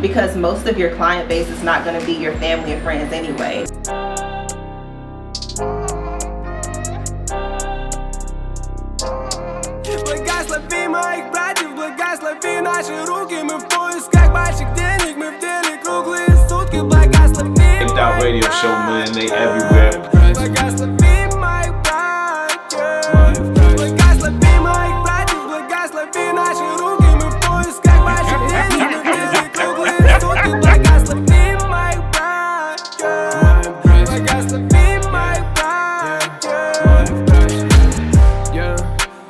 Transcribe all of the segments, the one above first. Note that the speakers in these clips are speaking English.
because most of your client base is not going to be your family and friends anyway. Radio show, man, they everywhere.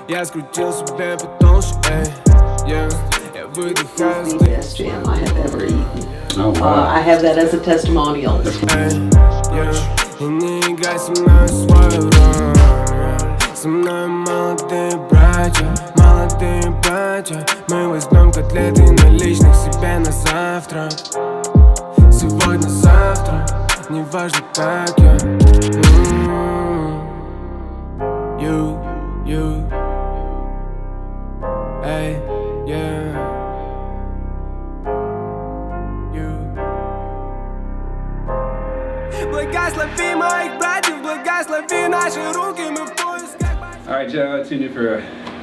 Я скрутил себе потоньше, я выдыхаю The best jam I have ever eaten. Oh, wow. I have that as a testimonial. И не играй со мной свою роль. Со мной молодые братья. Мы возьмем котлеты наличных себе на завтрак. Сегодня, завтра, неважно как я. You, эй, yeah. Благослови моих братьев, благослови наши руки, мы в поисках. Alright, y'all, tune in for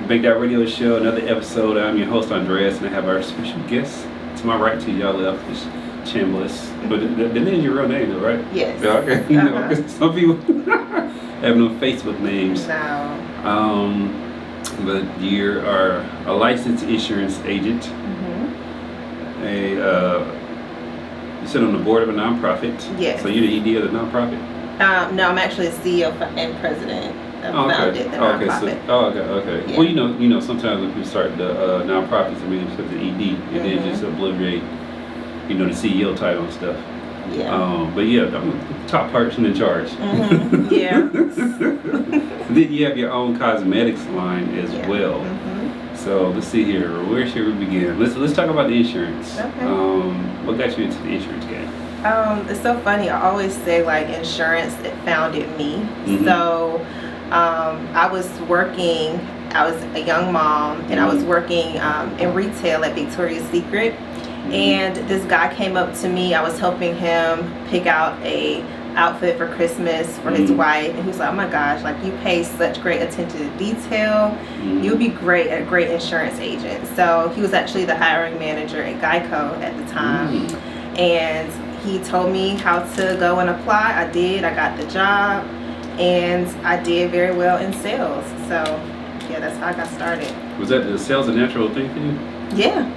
Big Dot Radio Show, another episode. I'm your host, Andreas, and I have our special guest. To my right, to y'all left is Chambliss. But the name is your real name, though, right? Yes. Yeah, okay. You know, 'cause some people have no Facebook names. No. But you are a licensed insurance agent. You sit on the board of a nonprofit. Yes. So you're the ED of the nonprofit? No, I'm actually a CEO and president. Founded the nonprofit. Okay. Yeah. Well, you know, sometimes when people start the nonprofits, I mean, it's the ED, and then just obliterate, the CEO title and stuff. Yeah. But yeah, I'm the top person in charge. Yeah. Then you have your own cosmetics line as well. So let's see here. Where should we begin? Let's talk about the insurance. Okay. What got you into the insurance game? It's so funny. I always say like insurance, it founded me. So I was a young mom, and I was working in retail at Victoria's Secret. And this guy came up to me. I was helping him pick out a outfit for Christmas for his wife, and he was like, oh my gosh, like you pay such great attention to detail. You'll be great at a great insurance agent. So he was actually the hiring manager at Geico at the time. And he told me how to go and apply. I did. I got the job, and I did very well in sales. So yeah, that's how I got started. Was that the sales a natural thing for you? Yeah.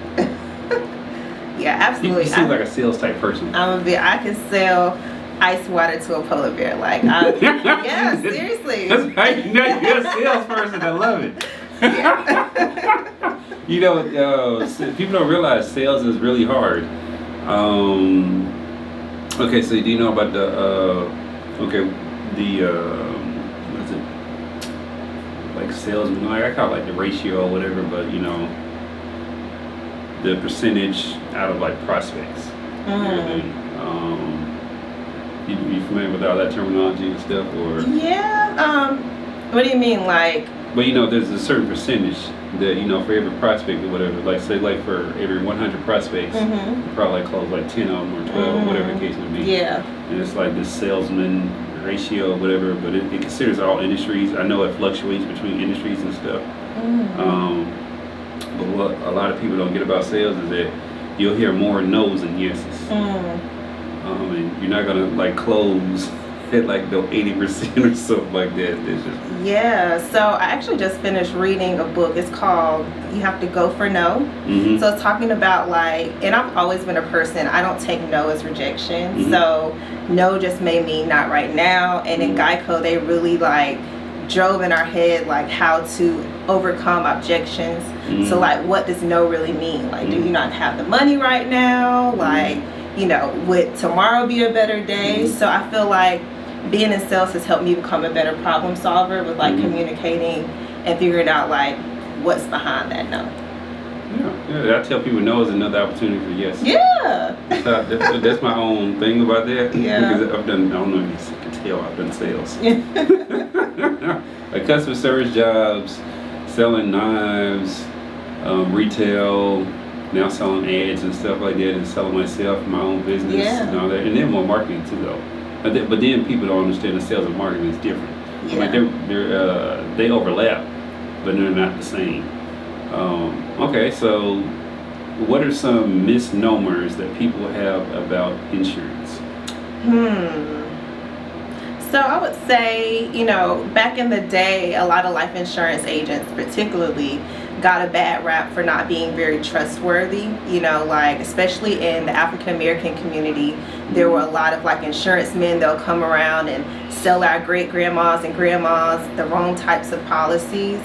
Yeah, absolutely. You seem like a sales type person. I can sell ice water to a polar bear. Like, yeah, seriously. That's right. You're a salesperson. I love it. Yeah. People don't realize sales is really hard. Okay, so do you know about what is it? Like salesman, like I call it like the ratio or whatever, but the percentage out of like prospects. You familiar with all that terminology and stuff, or? Yeah. What do you mean, like? But there's a certain percentage that for every prospect or whatever. Like say, like for every 100 prospects, you probably like close like 10 of them or 12, whatever the case may be. Yeah. And it's like this salesman ratio or whatever, but it considers all industries. I know it fluctuates between industries and stuff. But what a lot of people don't get about sales is that you'll hear more no's than yeses. And you're not gonna like close at like the 80% or something like that. It's just so I actually just finished reading a book. It's called You Have to Go for No. So it's talking about like, and I've always been a person, I don't take no as rejection. So no just may mean not right now. And in Geico, they really like drove in our head like how to overcome objections. So like, what does no really mean? Like, do you not have the money right now? Like, would tomorrow be a better day? So I feel like being in sales has helped me become a better problem solver with like communicating and figuring out like what's behind that no. Yeah, I tell people no is another opportunity for yes. Yeah. That's my own thing about that. Yeah. Because I've done, I don't know if you can tell, I've done sales. Like customer service jobs, selling knives, retail, now selling ads and stuff like that, and selling myself, my own business, and all that, and then more marketing too, though. But then people don't understand the sales and marketing is different. Yeah. Like they overlap, but they're not the same. Okay, so what are some misnomers that people have about insurance? So I would say, back in the day, a lot of life insurance agents particularly got a bad rap for not being very trustworthy, like especially in the African American community. There were a lot of like insurance men. They'll come around and sell our great grandmas and grandmas the wrong types of policies.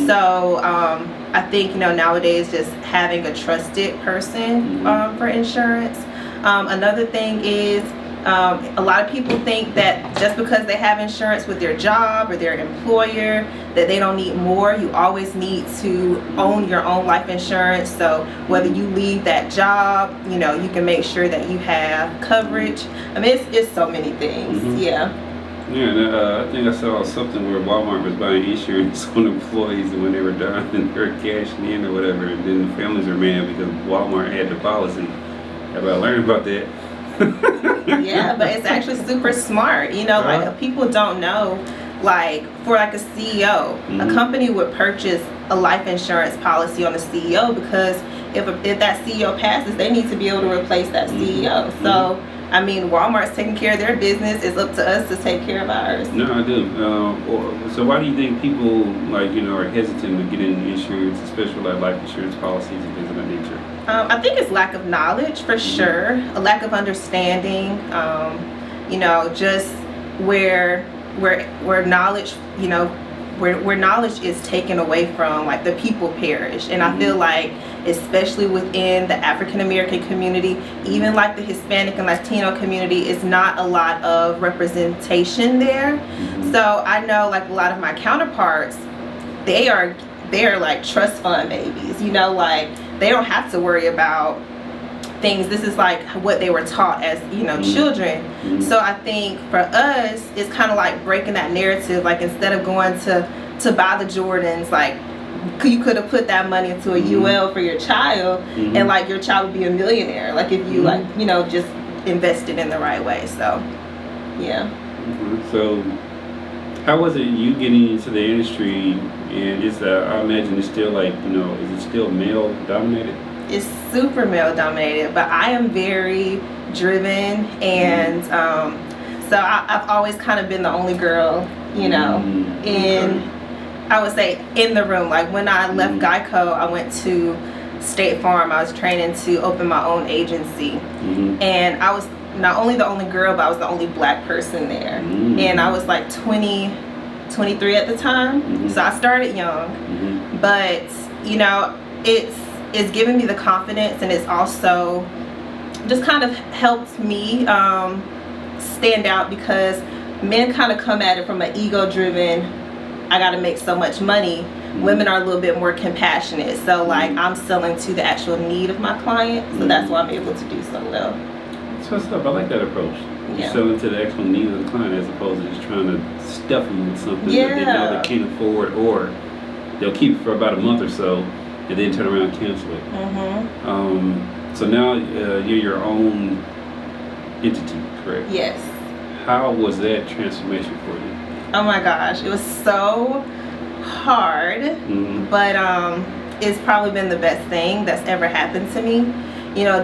So I think nowadays just having a trusted person for insurance. Another thing is a lot of people think that just because they have insurance with their job or their employer that they don't need more. You always need to own your own life insurance. So whether you leave that job, you can make sure that you have coverage. I mean, it's so many things. Yeah, and I think I saw something where Walmart was buying insurance on employees when they were done and they were cashing in or whatever, and then the families are mad because Walmart had the policy. Everybody learned about that. Yeah, but it's actually super smart. Like people don't know, like for like a CEO, a company would purchase a life insurance policy on the CEO because if that CEO passes, they need to be able to replace that CEO. So I mean, Walmart's taking care of their business. It's up to us to take care of ours. No, I do. So why do you think people are hesitant to get into insurance, especially like life insurance policies and things of that nature? I think it's lack of knowledge for sure, a lack of understanding. Just where knowledge, where knowledge is taken away from, like the people perish. And I feel like, especially within the African American community, even like the Hispanic and Latino community, is not a lot of representation there. So I know like a lot of my counterparts, they're like trust fund babies, like they don't have to worry about things. This is like what they were taught as children. So I think for us it's kind of like breaking that narrative. Like instead of going to buy the Jordans, like you could have put that money into a UL for your child, and like your child would be a millionaire, like if you like just invested in the right way. So yeah. So how was it you getting into the industry? And it's I imagine it's still like is it still male dominated? It's super male dominated, but I am very driven, and so I've always kind of been the only girl, I would say in the room. Like when I left Geico, I went to State Farm. I was training to open my own agency, and I was not only the only girl, but I was the only black person there, and I was like 23 at the time. So I started young, but it's given me the confidence, and it's also just kind of helped me stand out, because men kind of come at it from an ego-driven, I gotta make so much money. Women are a little bit more compassionate. So like I'm selling to the actual need of my client, so that's why I'm able to do so well. So I like that approach. You're selling to the actual need of the client as opposed to just trying to stuff them with something that they know they can't afford, or they'll keep it for about a month or so and then turn around and cancel it. So now you're your own entity, correct? Yes. How was that transformation for you? Oh my gosh, it was so hard, but it's probably been the best thing that's ever happened to me.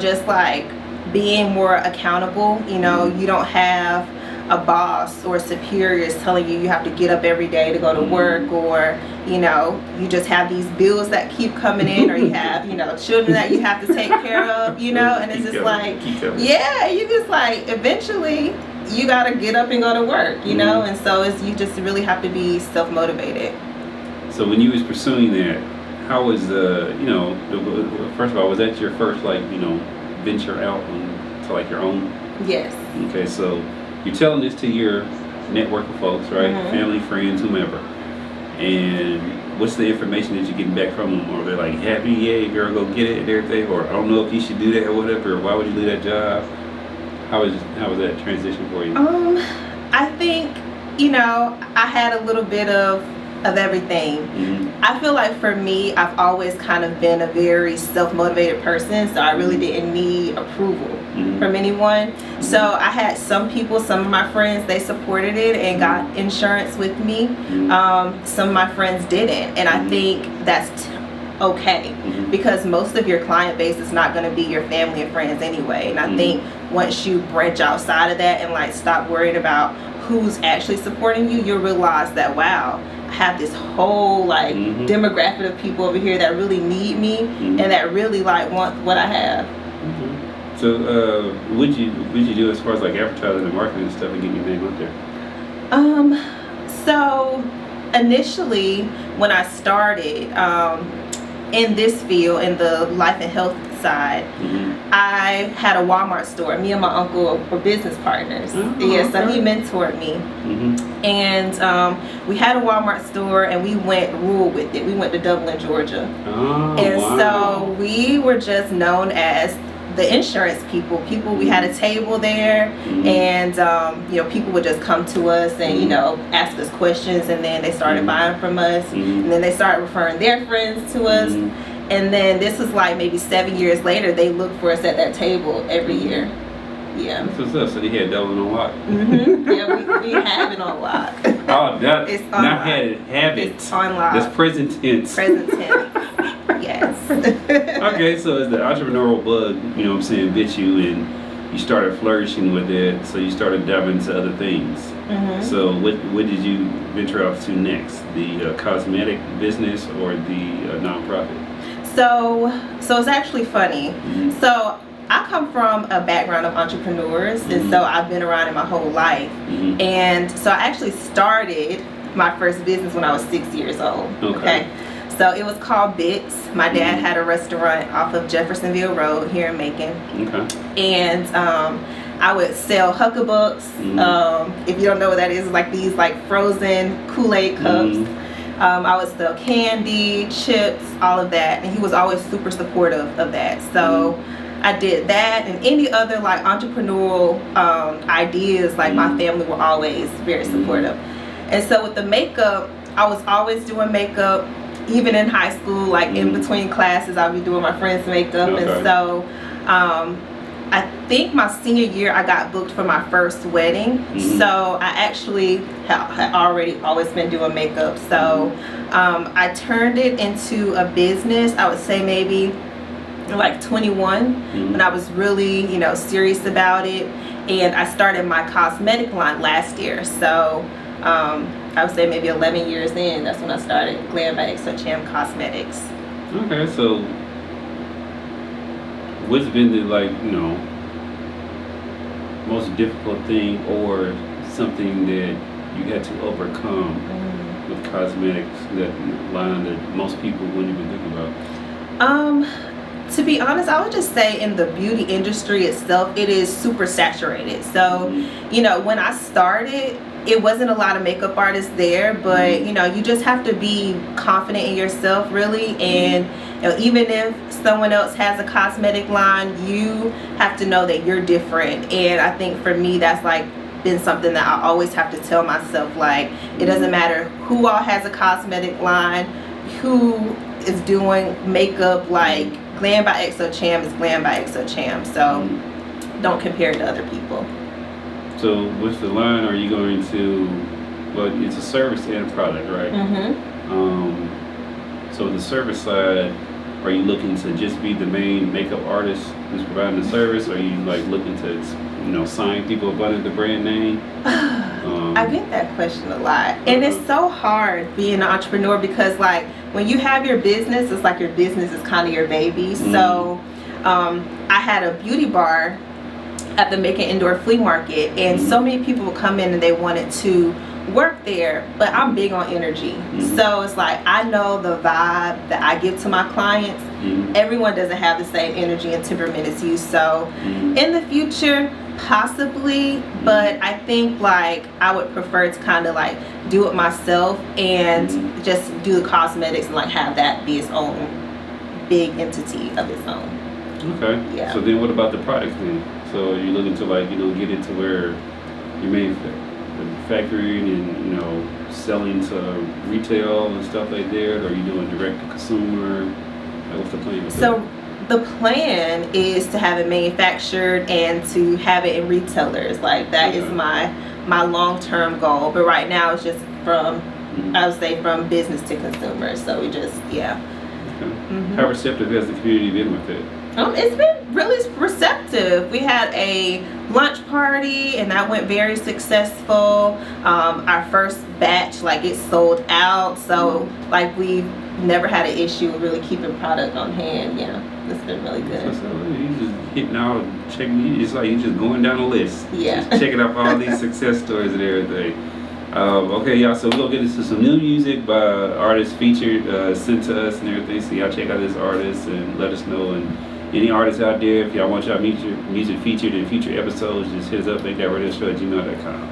Just like being more accountable. You don't have a boss or superiors telling you have to get up every day to go to work, or you just have these bills that keep coming in, or you have children that you have to take care of, and it's just like, you just like eventually you gotta get up and go to work, and so you just really have to be self-motivated. So when you was pursuing that, how was first of all, was that your first venture out to like your own? Yes. Okay, so you're telling this to your network of folks, right? Family, friends, whomever. And what's the information that you're getting back from them? Or they're like, happy, yay, girl, go get it and everything, or I don't know if you should do that or whatever, or why would you leave that job? How was that transition for you? I think, I had a little bit of of everything. Mm-hmm. I feel like for me, I've always kind of been a very self-motivated person, so I really didn't need approval from anyone. So I had some people, some of my friends, they supported it and got insurance with me. Some of my friends didn't, and I think that's okay, because most of your client base is not going to be your family and friends anyway. And I think once you branch outside of that and like stop worrying about who's actually supporting you, you'll realize that, wow, I have this whole like demographic of people over here that really need me and that really like want what I have. So what'd you do as far as like advertising and marketing and stuff and getting your name out there? So initially when I started in this field, in the life and health side, I had a Walmart store. Me and my uncle were business partners. So he mentored me. And we had a Walmart store and we went rural with it. We went to Dublin, Georgia. So we were just known as the insurance people. We had a table there, and you know, people would just come to us and you know, ask us questions, and then they started buying from us, and then they started referring their friends to us, and then this was like maybe 7 years later, they look for us at that table every year. Yeah. That's what's up. So they had Dublin on lock. Yeah, we have it on lock. Oh, that, It's on not lock. had it, have it. It's on lock. That's present tense. Present tense. Yes. Okay, so as the entrepreneurial bug, you know what I'm saying, bit you and you started flourishing with it, so you started diving into other things. So what did you venture off to next? The cosmetic business or the nonprofit? So it's actually funny. So I come from a background of entrepreneurs, and so I've been around it my whole life. And so I actually started my first business when I was 6 years old. Okay. So it was called Bits. My dad had a restaurant off of Jeffersonville Road here in Macon. And I would sell huckabucks. If you don't know what that is, it's like these like frozen Kool-Aid cups. I would sell candy, chips, all of that. And he was always super supportive of that. So I did that, and any other like entrepreneurial ideas, like my family were always very supportive. And so with the makeup, I was always doing makeup. Even in high school, like in between classes, I'll be doing my friends' makeup. And so I think my senior year, I got booked for my first wedding. So I actually had already always been doing makeup. So I turned it into a business, I would say maybe like 21, when I was really, you know, serious about it. And I started my cosmetic line last year. So I would say maybe 11 years in, that's when I started Glam by Cham Cosmetics. Okay, so what's been the, like, you know, most difficult thing or something that you had to overcome with cosmetics, that line that most people wouldn't even think about? To be honest, I would just say in the beauty industry itself, it is super saturated. So, you know, when I started, it wasn't a lot of makeup artists there, but you know, you just have to be confident in yourself, really. And you know, even if someone else has a cosmetic line, you have to know that you're different. And I think for me, that's like been something that I always have to tell myself, like, it doesn't matter who all has a cosmetic line, who is doing makeup, like Glam by Cham is Glam by Cham. So don't compare it to other people. So with the line, are you going to, well, it's a service and a product, right? So the service side, are you looking to just be the main makeup artist who's providing the service? Or are you like looking to, you know, sign people up under the brand name? I get that question a lot, and it's so hard being an entrepreneur, because like when you have your business, it's like your business is kind of your baby. So I had a beauty bar at the Macon Indoor Flea Market, and so many people would come in and they wanted to work there, but I'm big on energy. So it's like, I know the vibe that I give to my clients. Everyone doesn't have the same energy and temperament as you. So in the future, possibly, but I think like I would prefer to kind of like do it myself and just do the cosmetics and like have that be its own big entity of its own. Okay. Yeah. So then what about the products then? So are you looking to, like, you know, get into where your main factory and selling to retail and stuff like that, or are you doing direct to consumer? Like, what's the plan with So the plan is to have it manufactured and to have it in retailers. Like that is my long-term goal. But right now it's just from I would say from business to consumer. So we just Okay. How receptive has the community been with it? It's been really receptive. We had a lunch party and that went very successful. Our first batch, like, it sold out. So like we've never had an issue with really keeping product on hand. Yeah, it's been really good. You just hitting out, checking. It's like you just going down the list. Yeah. Just checking out all these success stories and everything. Okay, y'all. So we're gonna get into some new music by artists featured, sent to us and everything. So y'all check out this artist and let us know. And any artists out there, if y'all want y'all music featured in future episodes, just hit us up, makeThatRadioShow@gmail.com.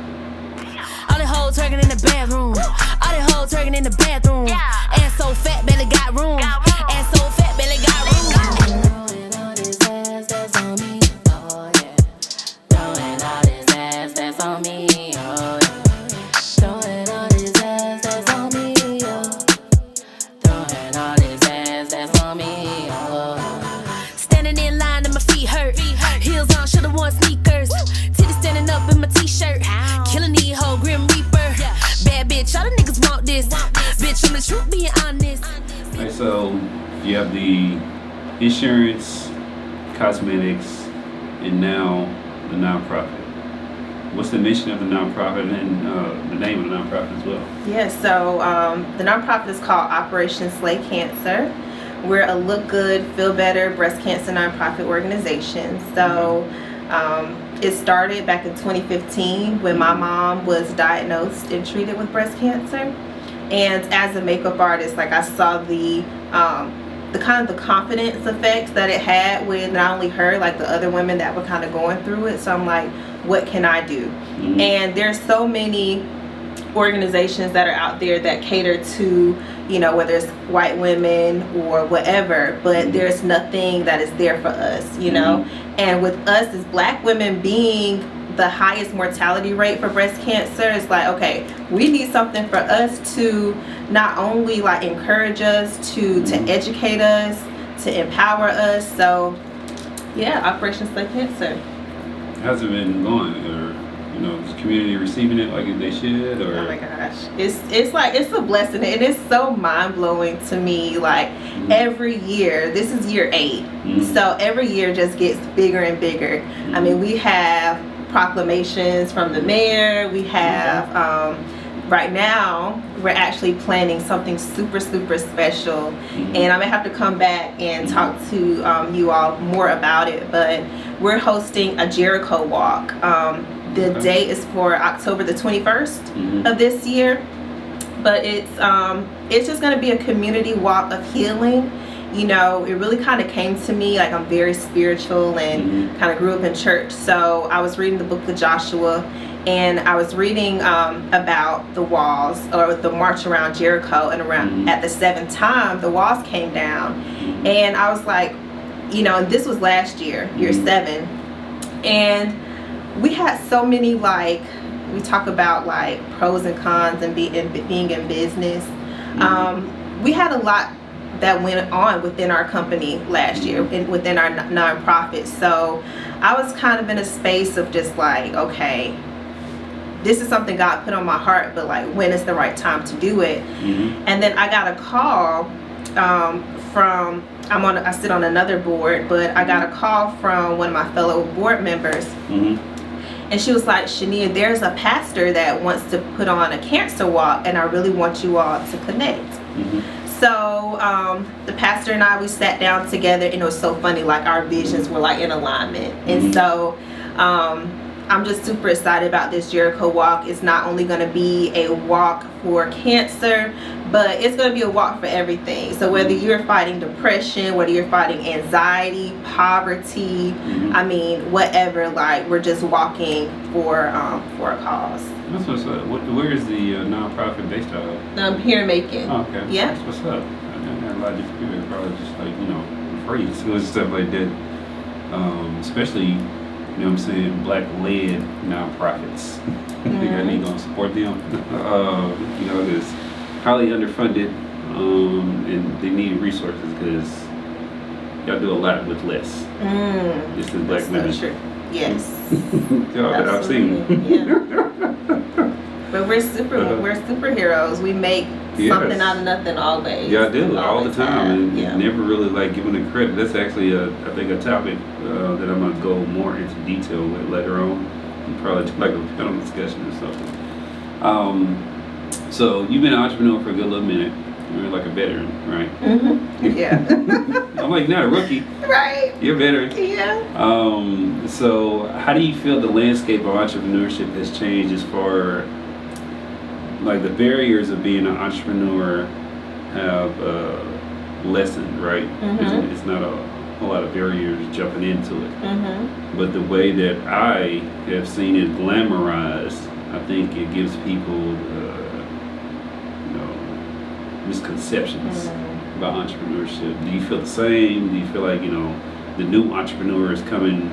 All the hoes twerking in the bathroom. All the hoes twerking in the bathroom. And so fat belly got room. And so fat belly got room. Throwing all this ass that's on me. Oh yeah. Throwing all this ass that's on me. Oh yeah. Throwing all this ass that's on me. Oh. Throwing all this ass that's on me. Oh. Standing in line and my feet hurt. Heels on, should've worn sneakers. Titties standing up in my t-shirt. Killing the whole Grim Reaper. Bad bitch, all the niggas want this. Bitch, I'm the truth, being honest. Alright, so you have the insurance, cosmetics, and now the nonprofit. What's the mission of the nonprofit and the name of the nonprofit as well? Yeah, so the nonprofit is called Operation Slay Cancer. We're a look good, feel better breast cancer nonprofit organization. So it started back in 2015 when my mom was diagnosed and treated with breast cancer. And as a makeup artist, like, I saw the kind of the confidence effects that it had with not only her, like the other women that were kind of going through it. So I'm like, what can I do? And there's so many organizations that are out there that cater to, whether it's white women or whatever, but there's nothing that is there for us, and with us as black women being the highest mortality rate for breast cancer, it's like, okay, we need something for us to not only like encourage us, to educate us, to empower us. So yeah, Operation Slay Cancer. How's it been going? Or is the community receiving it like they should? Or? Oh my gosh, it's like, it's a blessing, and it's so mind-blowing to me. Like every year, this is year 8, so every year just gets bigger and bigger. I mean, we have proclamations from the mayor. We have right now we're actually planning something super special, and I'm gonna have to come back and talk to you all more about it. But we're hosting a Jericho walk. The date is for October the 21st of this year, but it's just going to be a community walk of healing. It really kind of came to me, like, I'm very spiritual and kind of grew up in church. So I was reading the book of Joshua, and I was reading about the walls, or the march around Jericho, and around at the 7th time the walls came down, and I was like, and this was last year, year 7, and we had so many, like, we talk about like pros and cons and being in business. We had a lot that went on within our company last year and within our nonprofit. So I was kind of in a space of just like, okay, this is something God put on my heart, but like, when is the right time to do it? And then I got a call from, I sit on another board, but I got a call from one of my fellow board members. And she was like, Shania, there's a pastor that wants to put on a cancer walk, and I really want you all to connect. So the pastor and I, we sat down together, and it was so funny, like, our visions were like in alignment. And so I'm just super excited about this Jericho walk. It's not only going to be a walk for cancer, but it's going to be a walk for everything. So whether you're fighting depression, whether you're fighting anxiety, poverty, I mean, whatever, like, we're just walking for a cause. That's what's up. Where is the nonprofit based out of? Here in Macon. Oh, okay. Yeah. That's what's up. I know a lot of different people are probably just like, afraid to do stuff like that. Especially you know what I'm saying, black-led nonprofits. I think I need to support them. You know, it's highly underfunded, and they need resources because y'all do a lot with less. Just as black women. So true. Yes. I've seen. Yeah. But we're superheroes. We make something out of nothing always. Yeah, I do all the time, and never really like giving the credit. That's actually I think a topic that I'm gonna go more into detail with later on. And probably like a panel discussion or something. So you've been an entrepreneur for a good little minute. You're like a veteran, right? Yeah. I'm like not a rookie. Right. You're a veteran. Yeah. So how do you feel the landscape of entrepreneurship has changed as far like the barriers of being an entrepreneur have lessened, right? It's not a lot of barriers jumping into it. But the way that I have seen it glamorized, I think it gives people misconceptions about entrepreneurship. Do you feel the same? Do you feel like, the new entrepreneurs coming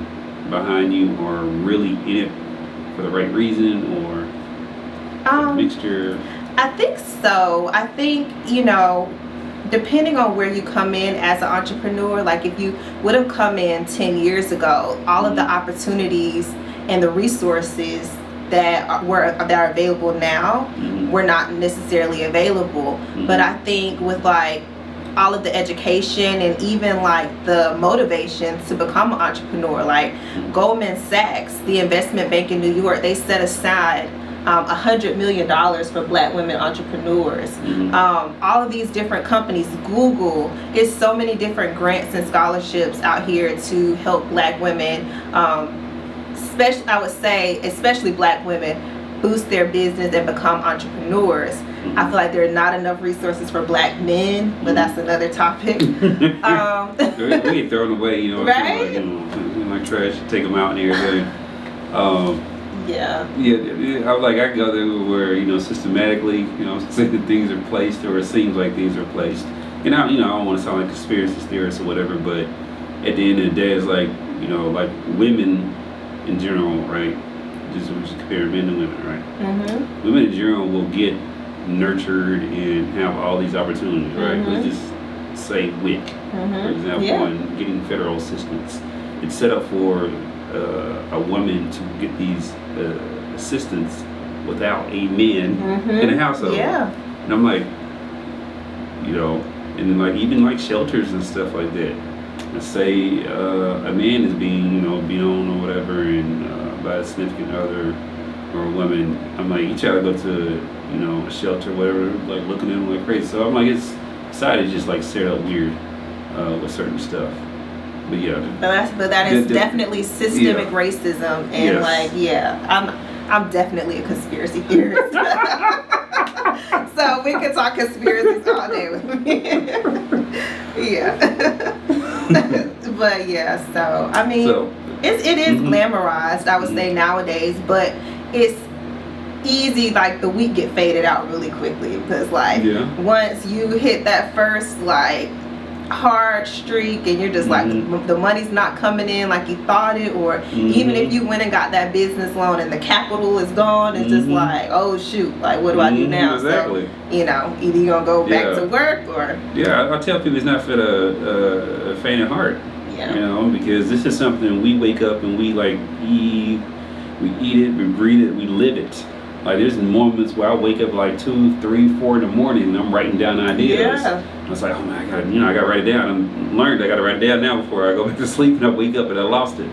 behind you are really in it for the right reason, or a mixture? I think so. I think, depending on where you come in as an entrepreneur, like if you would have come in 10 years ago, all of the opportunities and the resources that are available now were not necessarily available. But I think with like all of the education and even like the motivation to become an entrepreneur, like Goldman Sachs, the investment bank in New York, they set aside $100 million for black women entrepreneurs. All of these different companies, Google, it's so many different grants and scholarships out here to help black women, especially black women, boost their business and become entrepreneurs. I feel like there are not enough resources for black men, but that's another topic. We get thrown away, right? Like trash, take them out and everything. Yeah. I go there where, systematically, things are placed, or it seems like things are placed. And I don't want to sound like a conspiracy theorist or whatever, but at the end of the day, it's like, like women in general, right? Just compare men to women, right? Women in general will get nurtured and have all these opportunities, right? Let's just say WIC, for example, and getting federal assistance. It's set up for a woman to get these assistance without a man in the household. And I'm like, and then like even like shelters and stuff like that. Let's say a man is being, beat on or whatever, and by a significant other or a woman. I'm like, you try to go to, a shelter, whatever, like looking at them like crazy. So I'm like, it's society just like set up weird with certain stuff. But but that is definitely systemic racism, and I'm definitely a conspiracy theorist. So we can talk conspiracies all day with me. But so I mean, it is glamorized, I would say, nowadays, but it's easy, like the week get faded out really quickly, because like once you hit that first like hard streak and you're just like the money's not coming in like you thought it, or even if you went and got that business loan and the capital is gone, it's just like, oh shoot, like what do I do now? Exactly. So either you're gonna go back to work, or I tell people it's not for the faint of heart, because this is something we wake up and we like eat it, we breathe it, we live it. Like there's moments where I wake up like 2, 3, 4 in the morning and I'm writing down ideas. I was like, oh man, I gotta write it down. I gotta write it down now before I go back to sleep and I wake up and I lost it.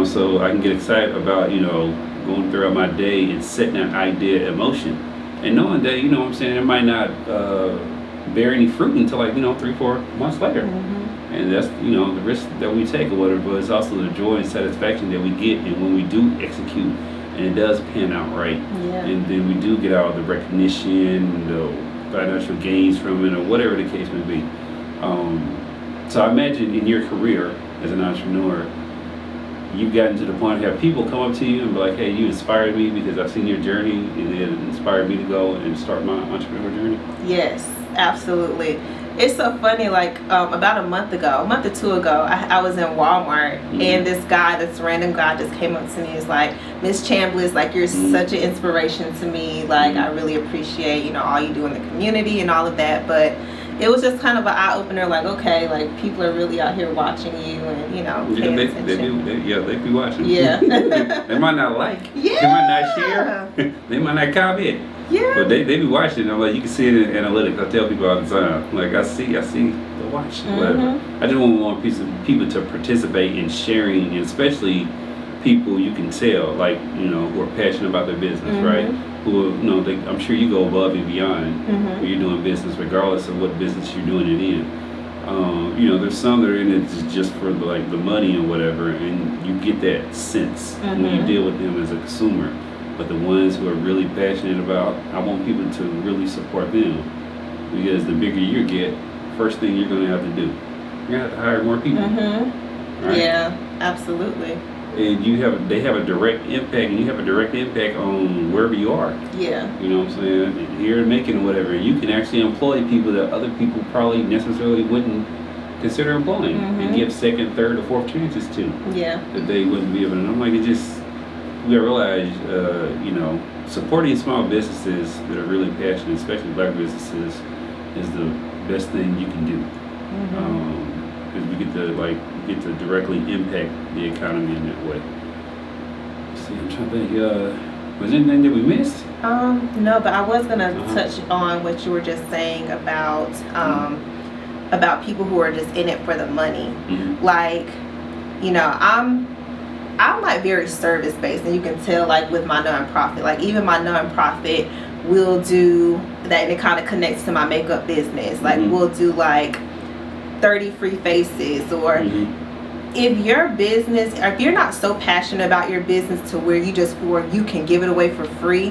So I can get excited about, going throughout my day and setting that idea in motion. And knowing that, what I'm saying, it might not bear any fruit until like, 3, 4 months later. And that's, the risk that we take or whatever, but it's also the joy and satisfaction that we get, and when we do execute and it does pan out right, and then we do get all the recognition, the financial gains from it, or whatever the case may be. So I imagine in your career as an entrepreneur, you've gotten to the point to have people come up to you and be like, hey, you inspired me because I've seen your journey, and it inspired me to go and start my entrepreneur journey. Yes, absolutely. It's so funny, like about a month or two ago, I was in Walmart, and this random guy just came up to me and was like, Miss Chambliss, like, you're such an inspiration to me. Like, I really appreciate, you know, all you do in the community and all of that. But it was just kind of an eye-opener, like, okay, like, people are really out here watching you and, you know, paying attention. They be watching. Yeah. They might not like. Yeah. They might not share. They might not comment. Yeah. But they be watching. I'm like, you can see it in analytics. I tell people all the time. Like, I see the watch, whatever. I just want people to participate in sharing, and especially people you can tell, like, you know, who are passionate about their business, right? Who, you know, I'm sure you go above and beyond when you're doing business, regardless of what business you're doing it in. You know, there's some that are in it just for the money and whatever, and you get that sense when you deal with them as a consumer. But the ones who are really passionate about, I want people to really support them, because the bigger you get, first thing you're going to have to do, you're going to have to hire more people. Right? Yeah, absolutely. And they have a direct impact, and you have a direct impact on wherever you are. Yeah. You know what I'm saying? Here in Macon or whatever, you can actually employ people that other people probably necessarily wouldn't consider employing, and give second, third, or fourth chances to. Yeah. That they wouldn't be able to. And I'm like, we gotta realize, you know, supporting small businesses that are really passionate, especially black businesses, is the best thing you can do. Because we get to directly impact the economy in that way. Let's see, I'm trying to think. Was there anything that we missed? No, but I was gonna touch on what you were just saying about people who are just in it for the money. Like, you know, I'm like very service based, and you can tell, like, with my nonprofit, like, even my nonprofit will do that, and it kind of connects to my makeup business. Like, we'll do like 30 free faces, or if your business, or if you're not so passionate about your business to where you can give it away for free,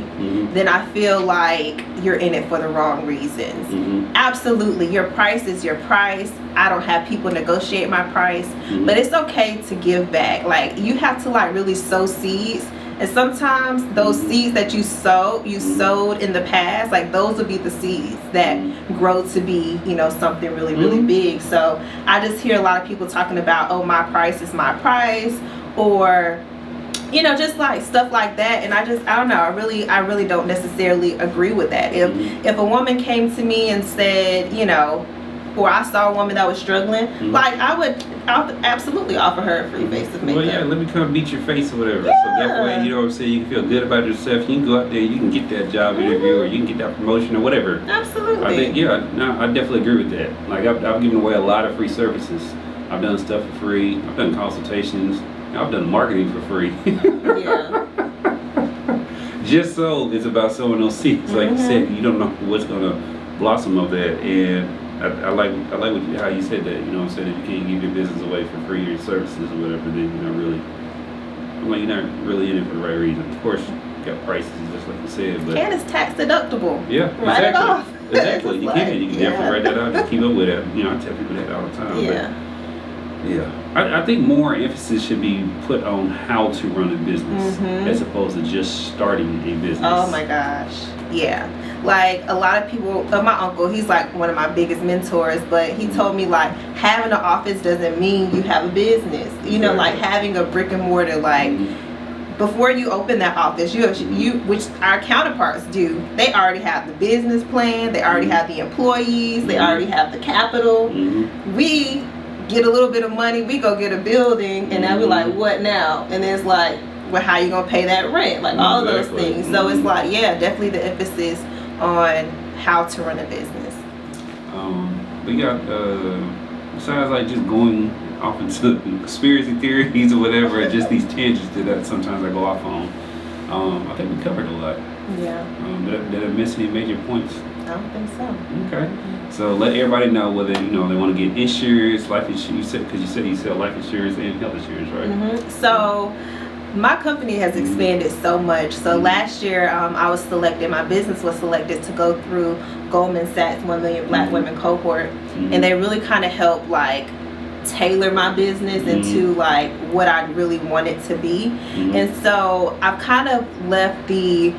then I feel like you're in it for the wrong reasons. Absolutely, your price is your price. I don't have people negotiate my price, but it's okay to give back. Like, you have to, like, really sow seeds. And sometimes those seeds that you sowed in the past, like, those will be the seeds that grow to be, you know, something really, really big. So I just hear a lot of people talking about, oh, my price is my price, or, you know, just like stuff like that. And I don't know, I really don't necessarily agree with that. If a woman came to me and said, you know, or I saw a woman that was struggling, like, I would absolutely offer her a free face of makeup. Well, yeah, let me come beat your face or whatever. So that way, you know what I'm saying, you can feel good about yourself. You can go out there, you can get that job interview, or you can get that promotion or whatever. Absolutely. I think, I definitely agree with that. Like, I've given away a lot of free services. I've done stuff for free. I've done consultations. I've done marketing for free. Yeah. Just so it's about sowing those seeds. Like you said, you don't know what's gonna blossom of that. And I like how you said that. You know what I'm saying? If you can't give your business away for free, or your services or whatever, then you're not really in it for the right reason. Of course, you got prices, just like you said, but and it's tax deductible. Yeah, write it off. Exactly. You can definitely write that out. Just keep up with it. You know, I tell people that all the time. Yeah. But, I think more emphasis should be put on how to run a business as opposed to just starting a business. Oh my gosh. Yeah. Like, a lot of people, my uncle, he's like one of my biggest mentors, but he told me, like, having an office doesn't mean you have a business. You know, like, having a brick and mortar, like, before you open that office, which our counterparts do, they already have the business plan, they already have the employees, they already have the capital. We get a little bit of money, we go get a building, and then we're like, what now? And then it's like, well, how you gonna pay that rent? Like, all of those things. So it's like, yeah, definitely the emphasis on how to run a business. We got besides, like, just going off into conspiracy theories or whatever, just these tangents that sometimes I go off on. I think we covered a lot. Yeah. Did I miss any major points? I don't think so. Okay. So let everybody know whether, you know, they want to get insurance, life insurance. Because you said you sell life insurance and health insurance, right? So my company has expanded so much. So last year, my business was selected to go through Goldman Sachs 1 Million Black Women cohort, and they really kind of helped, like, tailor my business into, like, what I really want it to be. And so I've kind of left the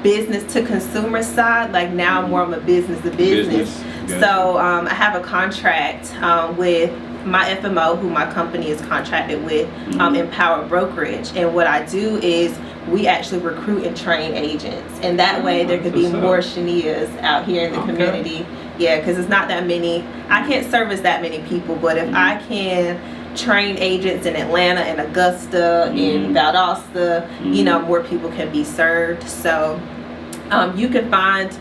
business to consumer side. Like now I'm more of a business to business. Gotcha. So I have a contract with my FMO, who my company is contracted with, Empower Brokerage. And what I do is we actually recruit and train agents. And that way there could be more Shanias out here in the community. Yeah, because it's not that many. I can't service that many people, but if I can train agents in Atlanta and Augusta, in Valdosta, you know, more people can be served. So you can find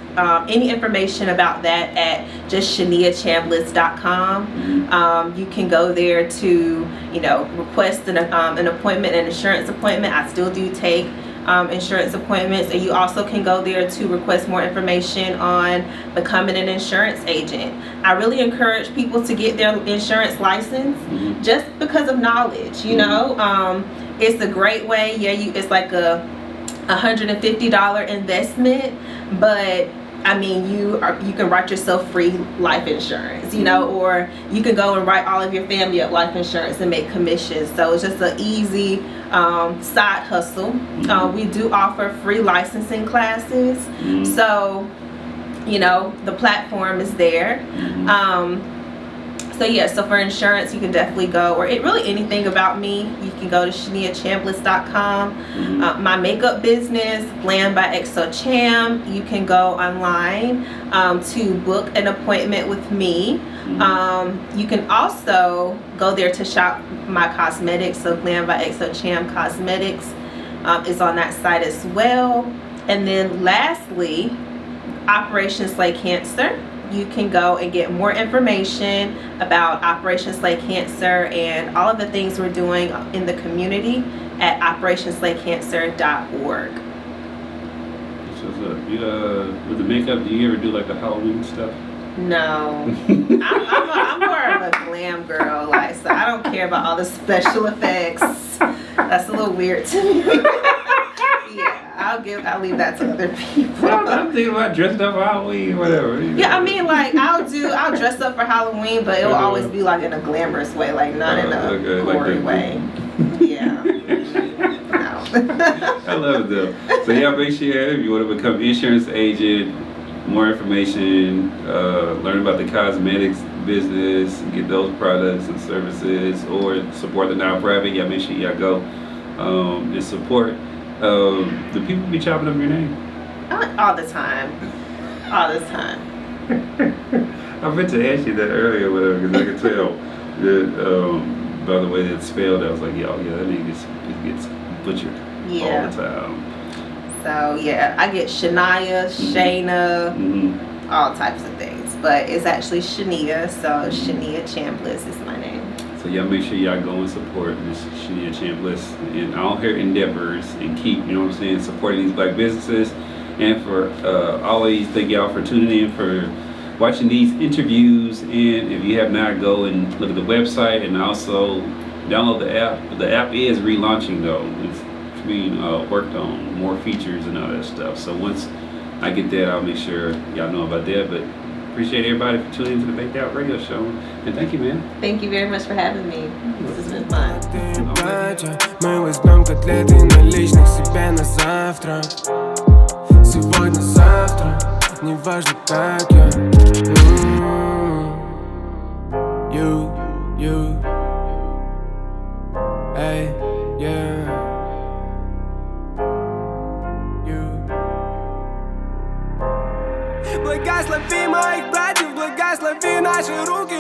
any information about that at just shaniachambliss.com. You can go there to, you know, request an appointment, an insurance appointment. I still do take insurance appointments, and you also can go there to request more information on becoming an insurance agent. I really encourage people to get their insurance license just because of knowledge. You know, it's a great way. Yeah, it's like a $150 investment, but I mean, you can write yourself free life insurance, you know, or you can go and write all of your family up life insurance and make commissions. So it's just an easy side hustle. We do offer free licensing classes, so you know the platform is there. So yeah, so for insurance, you can definitely go, or really anything about me, you can go to shaniachambliss.com. My makeup business, Glam by XO Cham, you can go online to book an appointment with me. You can also go there to shop my cosmetics, so Glam by XO Cham Cosmetics is on that site as well. And then lastly, Operation Slay Cancer. You can go and get more information about Operation Slay Cancer and all of the things we're doing in the community at operationslaycancer.org. So with the makeup, do you ever do like the Halloween stuff? No. I'm more of a glam girl, like, so I don't care about all the special effects. That's a little weird to me. Yeah, I'll leave that to other people. I'm thinking about dressing up for Halloween, whatever. Yeah, I mean, like I'll dress up for Halloween, but it'll always be like in a glamorous way, like not in a gory way. Yeah. No. I love it though. So yeah, make sure if you want to become an insurance agent, more information, learn about the cosmetics business, get those products and services, or support the nonprofit. Yeah, make sure y'all go and support. Do people be chopping up your name? All the time. All the time. I meant to ask you that earlier, whatever, because I could tell that by the way that it's spelled. I was like, yeah, that name gets butchered all the time. So yeah, I get Shania, Shayna, all types of things, but it's actually Shania. So Shania Chambliss is my name. So y'all make sure y'all go and support Miss Shania Chambliss in all her endeavors and keep, you know what I'm saying, supporting these black businesses. And for always, thank y'all for tuning in, for watching these interviews. And if you have not, go and look at the website and also download the app. The app is relaunching though. It's being worked on, more features and all that stuff. So once I get that, I'll make sure y'all know about that. But appreciate everybody for tuning into the Baked Out Radio Show. And thank you, man. Thank you very much for having me. This has been fun. Мы возьмем котлеты наличных себе на завтрак. Сегодня-завтра, неважно как я. You, эй, yeah. Благослови моих братьев, благослови наши руки.